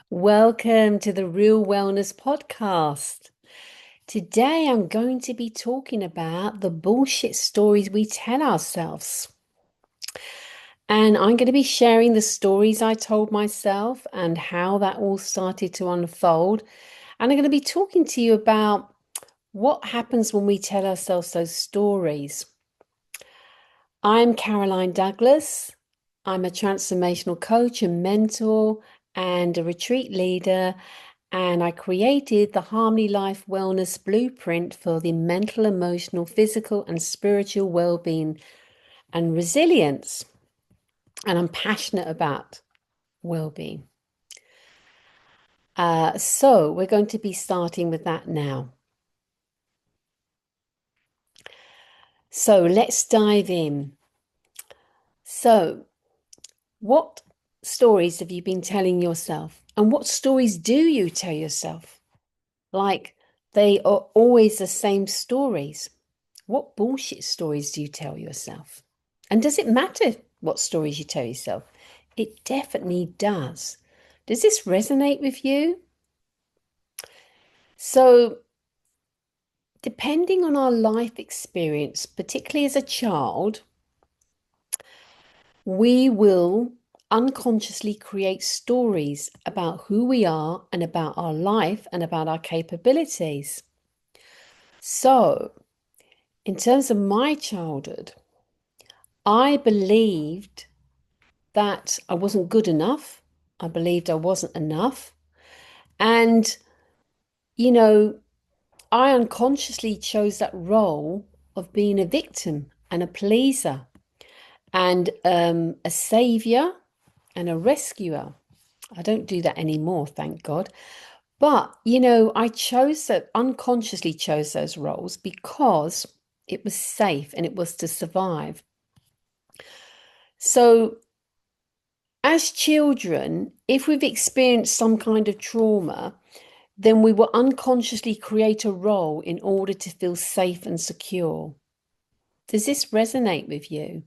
Welcome to the Real Wellness Podcast. Today I'm going to be talking about the bullshit stories we tell ourselves. And I'm going to be sharing the stories I told myself and how that all started to unfold. And I'm going to be talking to you about what happens when we tell ourselves those stories. I'm Caroline Douglas. I'm a transformational coach and mentor and a retreat leader. And I created the Harmony Life Wellness Blueprint for the mental, emotional, physical, and spiritual well-being and resilience. And I'm passionate about well-being. So we're going to be starting with that now. So let's dive in. So, what stories have you been telling yourself? And what stories do you tell yourself? Like they are always the same stories. What bullshit stories do you tell yourself? And does it matter what stories you tell yourself? It definitely does. Does this resonate with you? So, depending on our life experience, particularly as a child, we will unconsciously create stories about who we are and about our life and about our capabilities. So, in terms of my childhood, I believed that I wasn't good enough. I believed I wasn't enough. And, you know, I unconsciously chose that role of being a victim and a pleaser and a savior and a rescuer. I don't do that anymore, thank God. But, I chose that, unconsciously chose those roles because it was safe and it was to survive. So, as children, if we've experienced some kind of trauma, then we will unconsciously create a role in order to feel safe and secure. Does this resonate with you?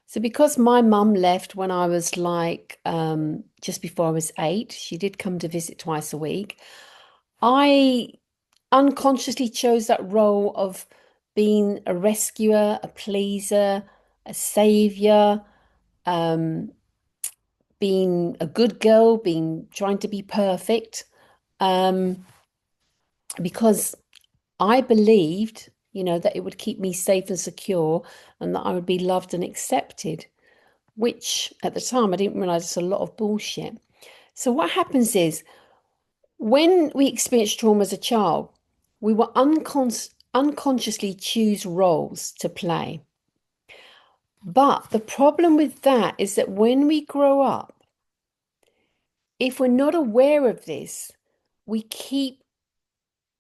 So, because my mum left when I was just before I was 8, she did come to visit twice a week. I unconsciously chose that role of being a rescuer, a pleaser, a savior, um, being a good girl, being trying to be perfect, because I believed, that it would keep me safe and secure and that I would be loved and accepted, which at the time I didn't realize it's a lot of bullshit. So what happens is when we experience trauma as a child, we will unconsciously choose roles to play. But the problem with that is that when we grow up, if we're not aware of this, we keep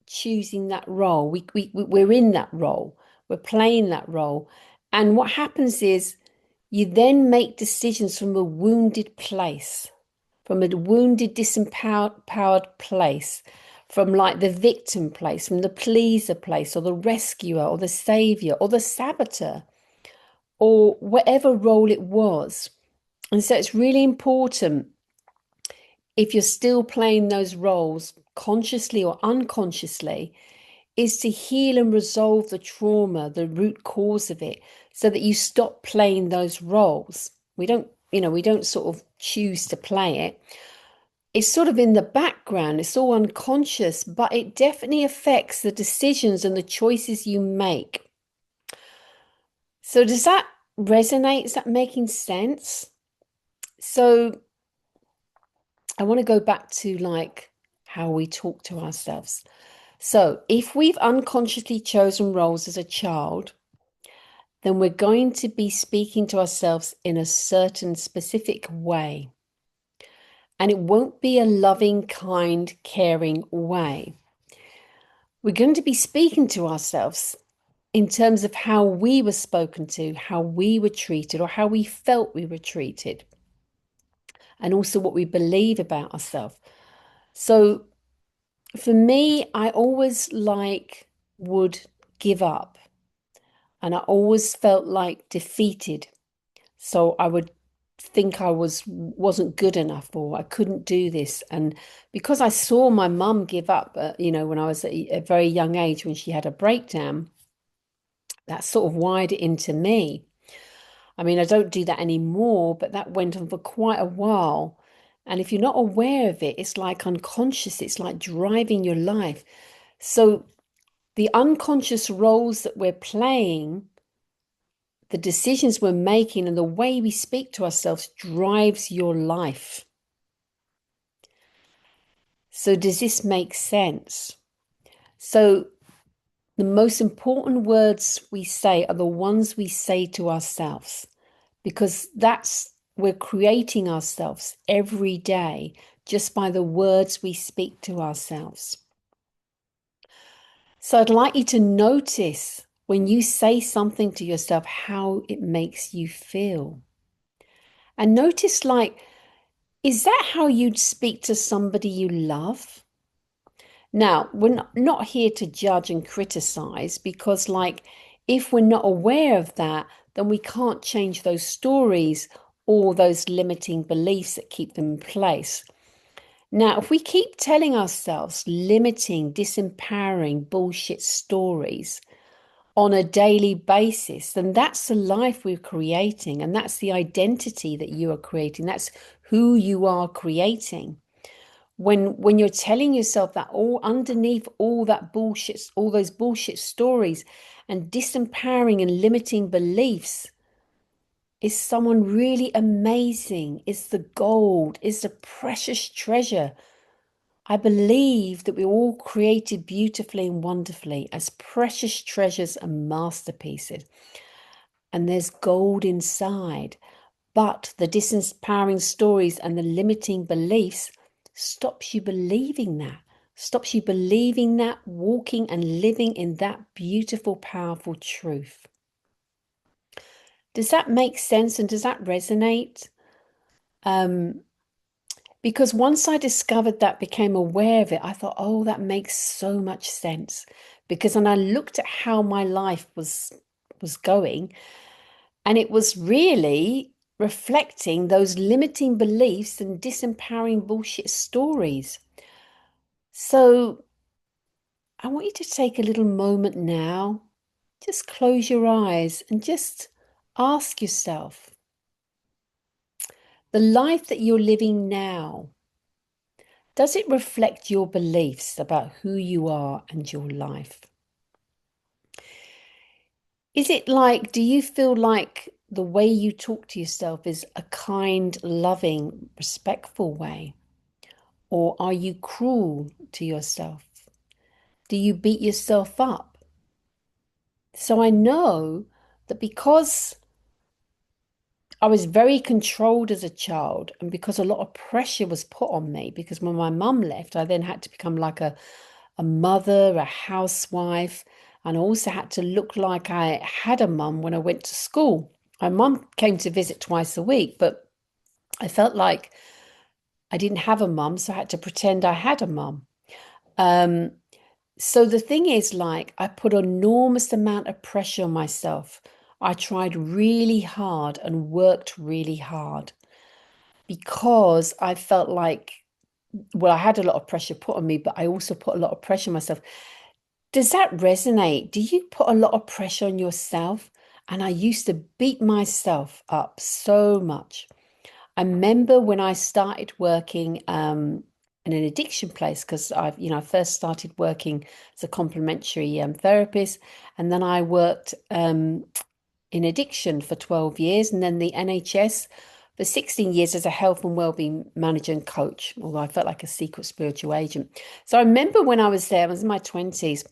choosing that role. We're in that role. We're playing that role. And what happens is you then make decisions from a wounded place, from a wounded, disempowered place, from like the victim place, from the pleaser place, or the rescuer, or the savior, or the saboteur, or whatever role it was. And so it's really important, if you're still playing those roles consciously or unconsciously, is to heal and resolve the trauma, the root cause of it, so that you stop playing those roles. We don't sort of choose to play it. It's sort of in the background, it's all unconscious, but it definitely affects the decisions and the choices you make. So does that resonate? Is that making sense? So I want to go back to like how we talk to ourselves. So if we've unconsciously chosen roles as a child, then we're going to be speaking to ourselves in a certain specific way. And it won't be a loving, kind, caring way. We're going to be speaking to ourselves in terms of how we were spoken to, how we were treated, or how we felt we were treated, and also what we believe about ourselves. So for me, I always would give up, and I always felt like defeated. So I would think I wasn't good enough or I couldn't do this. And because I saw my mum give up, when I was at a very young age when she had a breakdown, that sort of wired it into me. I mean, I don't do that anymore, but that went on for quite a while. And if you're not aware of it, it's like unconscious, it's like driving your life. So the unconscious roles that we're playing, the decisions we're making, and the way we speak to ourselves drives your life. So, does this make sense? So, the most important words we say are the ones we say to ourselves, because we're creating ourselves every day just by the words we speak to ourselves. So, I'd like you to notice when you say something to yourself, how it makes you feel. And notice, like, is that how you'd speak to somebody you love? Now, we're not here to judge and criticize because, like, if we're not aware of that, then we can't change those stories or those limiting beliefs that keep them in place. Now, if we keep telling ourselves limiting, disempowering bullshit stories on a daily basis, then that's the life we're creating, and that's the identity that you are creating. That's who you are creating. When you're telling yourself that, all underneath all that bullshit, all those bullshit stories and disempowering and limiting beliefs, is someone really amazing, is the gold, is the precious treasure. I believe that we're all created beautifully and wonderfully as precious treasures and masterpieces, and there's gold inside. But the disempowering stories and the limiting beliefs stops you believing that, stops you believing that, walking and living in that beautiful, powerful truth. Does that make sense and does that resonate? Because once I discovered that, became aware of it, I thought, oh, that makes so much sense. Because when I looked at how my life was going, and it was really reflecting those limiting beliefs and disempowering bullshit stories. So I want you to take a little moment now, just close your eyes and just ask yourself, the life that you're living now, does it reflect your beliefs about who you are and your life? Is it like, do you feel like the way you talk to yourself is a kind, loving, respectful way? Or are you cruel to yourself? Do you beat yourself up? So I know that because I was very controlled as a child, and because a lot of pressure was put on me, because when my mum left, I then had to become like a mother, a housewife, and I also had to look like I had a mum when I went to school. My mum came to visit twice a week, but I felt like I didn't have a mum, so I had to pretend I had a mum. Um, So the thing is, like, I put an enormous amount of pressure on myself. I tried really hard and worked really hard because I felt like, well, I had a lot of pressure put on me, but I also put a lot of pressure on myself. Does that resonate? Do you put a lot of pressure on yourself? And I used to beat myself up so much. I remember when I started working in an addiction place because I first started working as a complementary therapist, and then I worked in addiction for 12 years, and then the NHS for 16 years as a health and wellbeing manager and coach, although I felt like a secret spiritual agent. So I remember when I was there, I was in my 20s,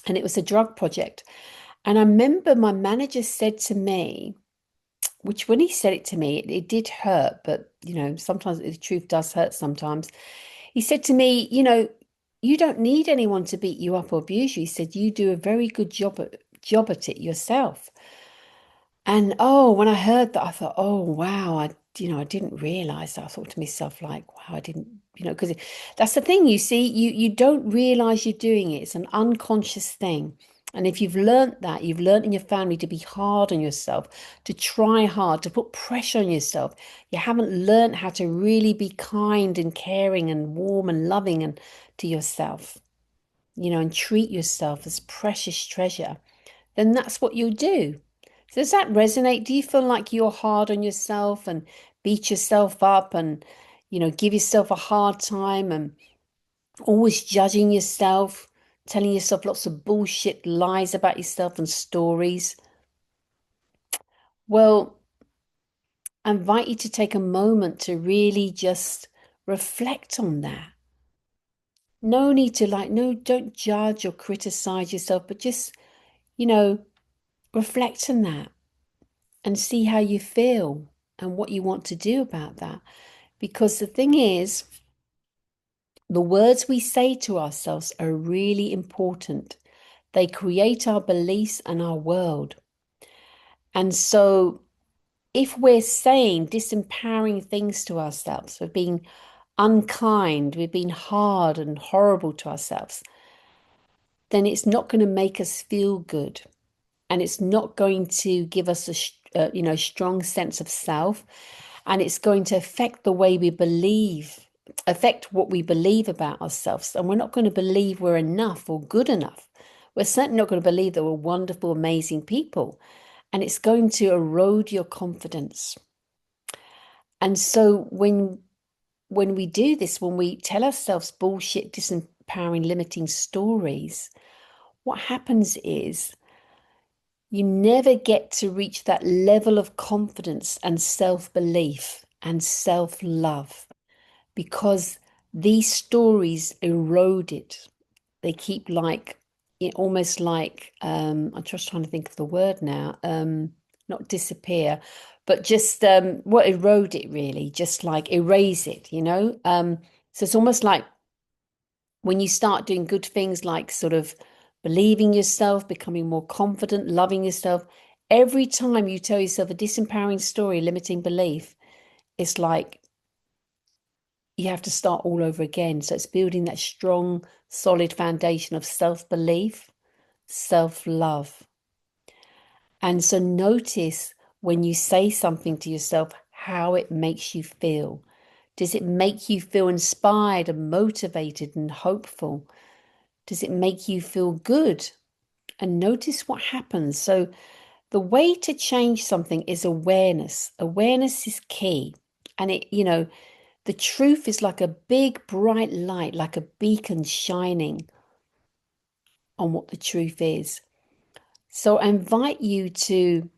and it was a drug project. And I remember my manager said to me, which when he said it to me, it did hurt, but sometimes the truth does hurt sometimes. He said to me, you don't need anyone to beat you up or abuse you. He said, you do a very good job at it yourself. And oh, when I heard that, I thought, oh wow, I didn't realize that. I thought to myself, like, wow, I didn't, because that's the thing, you see, you don't realize you're doing it. It's an unconscious thing. And if you've learnt that, you've learnt in your family to be hard on yourself, to try hard, to put pressure on yourself. You haven't learnt how to really be kind and caring and warm and loving and to yourself, and treat yourself as precious treasure. Then that's what you'll do. So does that resonate? Do you feel like you're hard on yourself and beat yourself up and, give yourself a hard time and always judging yourself, telling yourself lots of bullshit lies about yourself and stories? Well, I invite you to take a moment to really just reflect on that. No need to no, don't judge or criticize yourself, but just, you know, reflect on that and see how you feel and what you want to do about that. Because the thing is, the words we say to ourselves are really important. They create our beliefs and our world. And so, if we're saying disempowering things to ourselves, we're being unkind, we're being hard and horrible to ourselves, then it's not going to make us feel good. And it's not going to give us a strong sense of self. And it's going to affect the way we believe, affect what we believe about ourselves. And we're not going to believe we're enough or good enough. We're certainly not going to believe that we're wonderful, amazing people. And it's going to erode your confidence. And so when we do this, when we tell ourselves bullshit, disempowering, limiting stories, what happens is you never get to reach that level of confidence and self-belief and self-love because these stories erode it. They keep almost like I'm just trying to think of the word now. Not disappear, but just what erode it really, just like erase it. So it's almost like when you start doing good things like sort of believing yourself, becoming more confident, loving yourself, every time you tell yourself a disempowering story, limiting belief, it's like you have to start all over again. So it's building that strong, solid foundation of self-belief, self-love. And so notice when you say something to yourself, how it makes you feel. Does it make you feel inspired and motivated and hopeful? Does it make you feel good? And notice what happens. So the way to change something is awareness. Awareness is key. And the truth is like a big bright light, like a beacon shining on what the truth is. So I invite you to,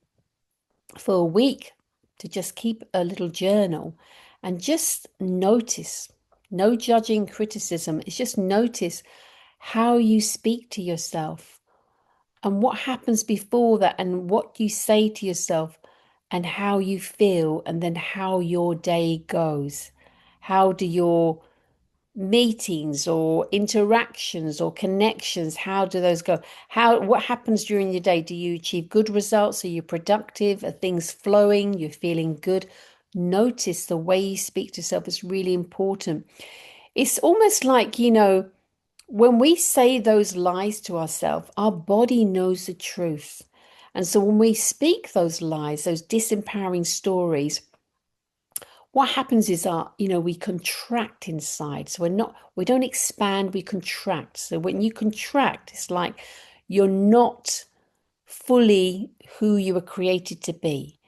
for a week, to just keep a little journal and just notice. No judging, criticism. It's just notice how you speak to yourself and what happens before that and what you say to yourself and how you feel and then how your day goes. How do your meetings or interactions or connections, how do those go? What happens during your day? Do you achieve good results? Are you productive? Are things flowing? You're feeling good? Notice the way you speak to yourself is really important. It's almost like, when we say those lies to ourselves, our body knows the truth. And so when we speak those lies, those disempowering stories, what happens is we contract inside. So we don't expand, we contract. So when you contract, it's like you're not fully who you were created to be,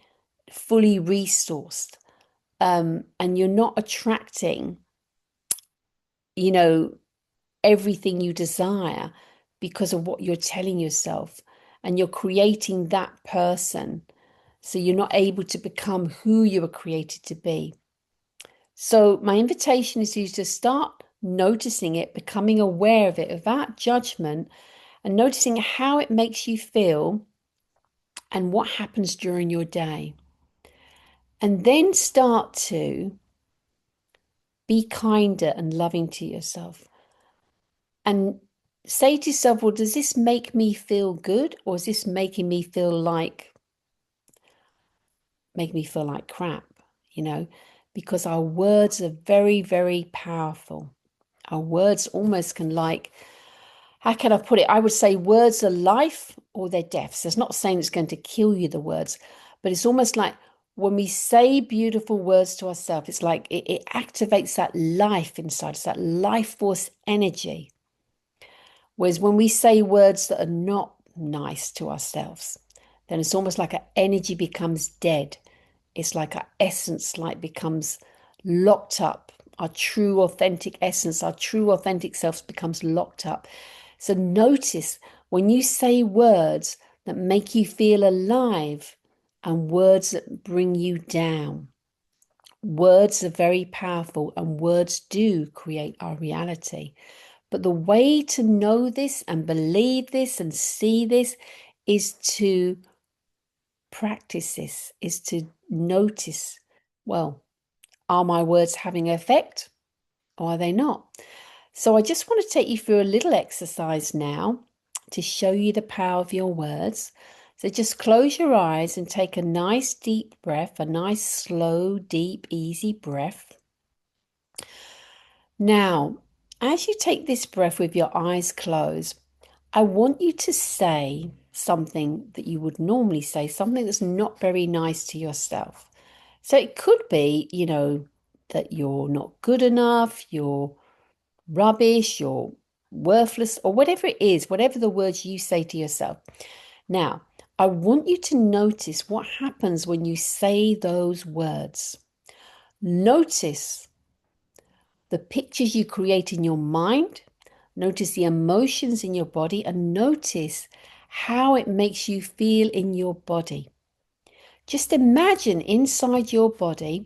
fully resourced. And you're not attracting, you know, everything you desire because of what you're telling yourself. And you're creating that person. So you're not able to become who you were created to be. So my invitation is you to start noticing it, becoming aware of it without judgment, and noticing how it makes you feel and what happens during your day. And then start to be kinder and loving to yourself. And say to yourself, well, does this make me feel good, or is this make me feel like crap, because our words are very, very powerful. Our words almost can how can I put it? I would say words are life or they're death. So it's not saying it's going to kill you, the words, but it's almost like when we say beautiful words to ourselves, it's like it activates that life inside us, that life force energy. Whereas when we say words that are not nice to ourselves, then it's almost like our energy becomes dead. It's like our essence like becomes locked up. Our true authentic essence, our true authentic self becomes locked up. So notice when you say words that make you feel alive and words that bring you down. Words are very powerful and words do create our reality. But the way to know this and believe this and see this is to practice this, is to notice, well, are my words having effect or are they not? So I just want to take you through a little exercise now to show you the power of your words. So just close your eyes and take a nice deep breath, a nice slow, deep, easy breath. Now, as you take this breath with your eyes closed, I want you to say something that you would normally say, something that's not very nice to yourself. So it could be, that you're not good enough, you're rubbish, you're worthless, or whatever it is, whatever the words you say to yourself. Now, I want you to notice what happens when you say those words. Notice the pictures you create in your mind, notice the emotions in your body, and notice how it makes you feel in your body. Just imagine inside your body,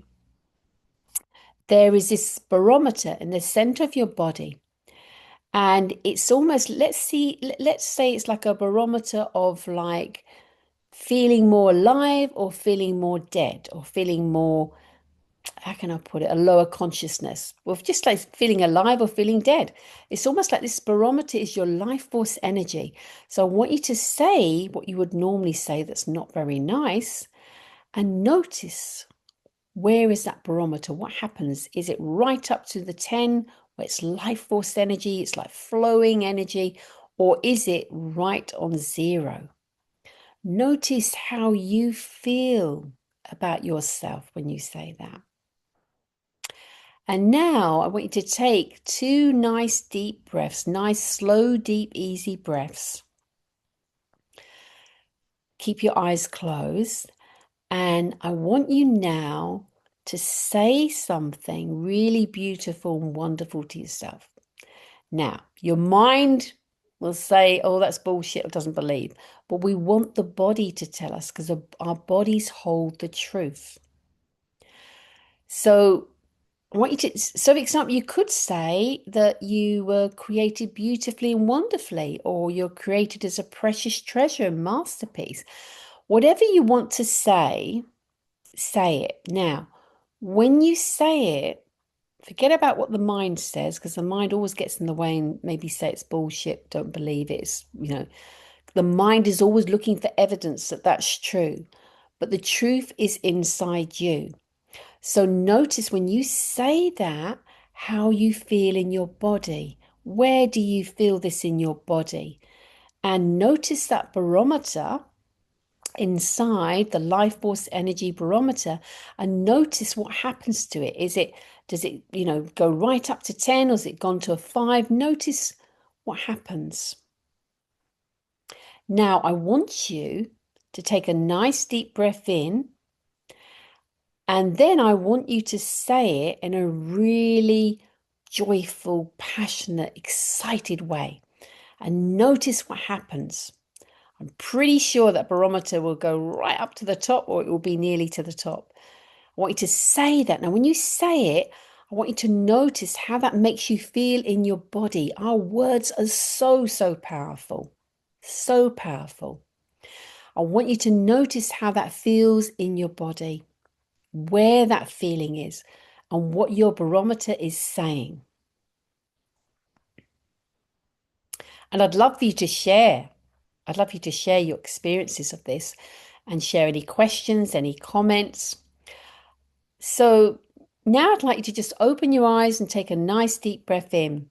there is this barometer in the center of your body. And it's almost, let's say it's like a barometer of like feeling more alive or feeling more dead or feeling more, how can I put it, a lower consciousness. Well, just like feeling alive or feeling dead. It's almost like this barometer is your life force energy. So I want you to say what you would normally say that's not very nice and notice, where is that barometer? What happens? Is it right up to the 10 where it's life force energy, it's like flowing energy, or is it right on 0? Notice how you feel about yourself when you say that. And now I want you to take 2 nice deep breaths, nice, slow, deep, easy breaths. Keep your eyes closed. And I want you now to say something really beautiful and wonderful to yourself. Now, your mind will say, oh, that's bullshit, or doesn't believe. But we want the body to tell us because our bodies hold the truth. So I want you to, so for example, you could say that you were created beautifully and wonderfully, or you're created as a precious treasure and masterpiece. Whatever you want to say it. Now, when you say it, forget about what the mind says, because the mind always gets in the way and maybe say it's bullshit, don't believe it. The mind is always looking for evidence that that's true, but the truth is inside you. So notice when you say that, how you feel in your body. Where do you feel this in your body? And notice that barometer inside the life force energy barometer and notice what happens to it. Does it, go right up to 10 or has it gone to a 5? Notice what happens. Now, I want you to take a nice deep breath in, and then I want you to say it in a really joyful, passionate, excited way. And notice what happens. I'm pretty sure that barometer will go right up to the top or it will be nearly to the top. I want you to say that. Now, when you say it, I want you to notice how that makes you feel in your body. Our words are so, so powerful. So powerful. I want you to notice how that feels in your body, where that feeling is, and what your barometer is saying. And I'd love for you to share. I'd love you to share your experiences of this and share any questions, any comments. So now I'd like you to just open your eyes and take a nice deep breath in.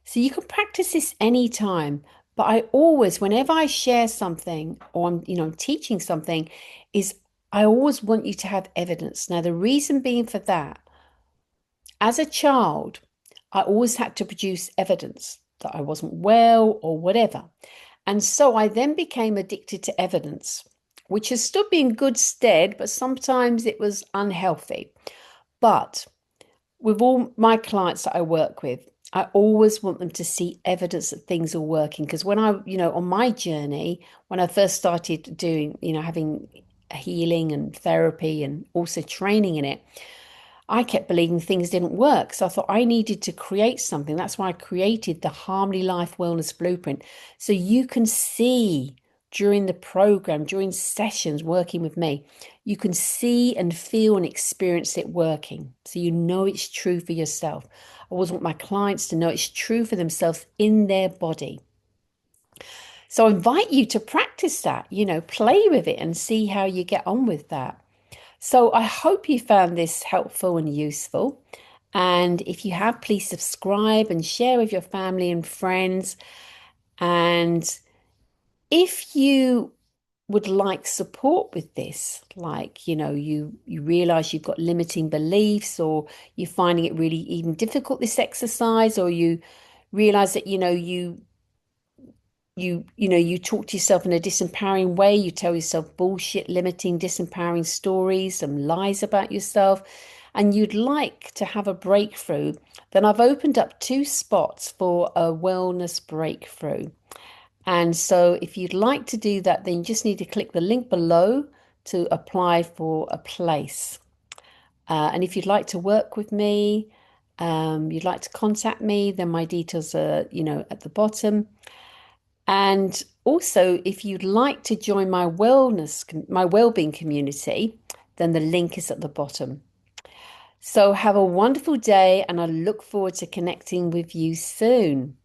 So you can practice this anytime. But I always, whenever I share something or I'm teaching something, is I always want you to have evidence. Now, the reason being for that, as a child, I always had to produce evidence that I wasn't well or whatever. And so I then became addicted to evidence, which has stood me in good stead, but sometimes it was unhealthy. But with all my clients that I work with, I always want them to see evidence that things are working. Because when on my journey, when I first started doing, having healing and therapy and also training in it, I kept believing things didn't work. So I thought I needed to create something. That's why I created the Harmony Life Wellness Blueprint. So you can see during the program, during sessions working with me, you can see and feel and experience it working. So you know it's true for yourself. I always want my clients to know it's true for themselves in their body. So I invite you to practice that, play with it and see how you get on with that. So I hope you found this helpful and useful. And if you have, please subscribe and share with your family and friends. And if you would like support with this, like, you realize you've got limiting beliefs, or you're finding it really even difficult, this exercise, or you realize that, you talk to yourself in a disempowering way, you tell yourself bullshit, limiting, disempowering stories, some lies about yourself, and you'd like to have a breakthrough, then I've opened up two spots for a wellness breakthrough. And so if you'd like to do that, then you just need to click the link below to apply for a place. And if you'd like to work with me, you'd like to contact me, then my details are, at the bottom. And also, if you'd like to join my wellbeing community, then the link is at the bottom. So have a wonderful day, and I look forward to connecting with you soon.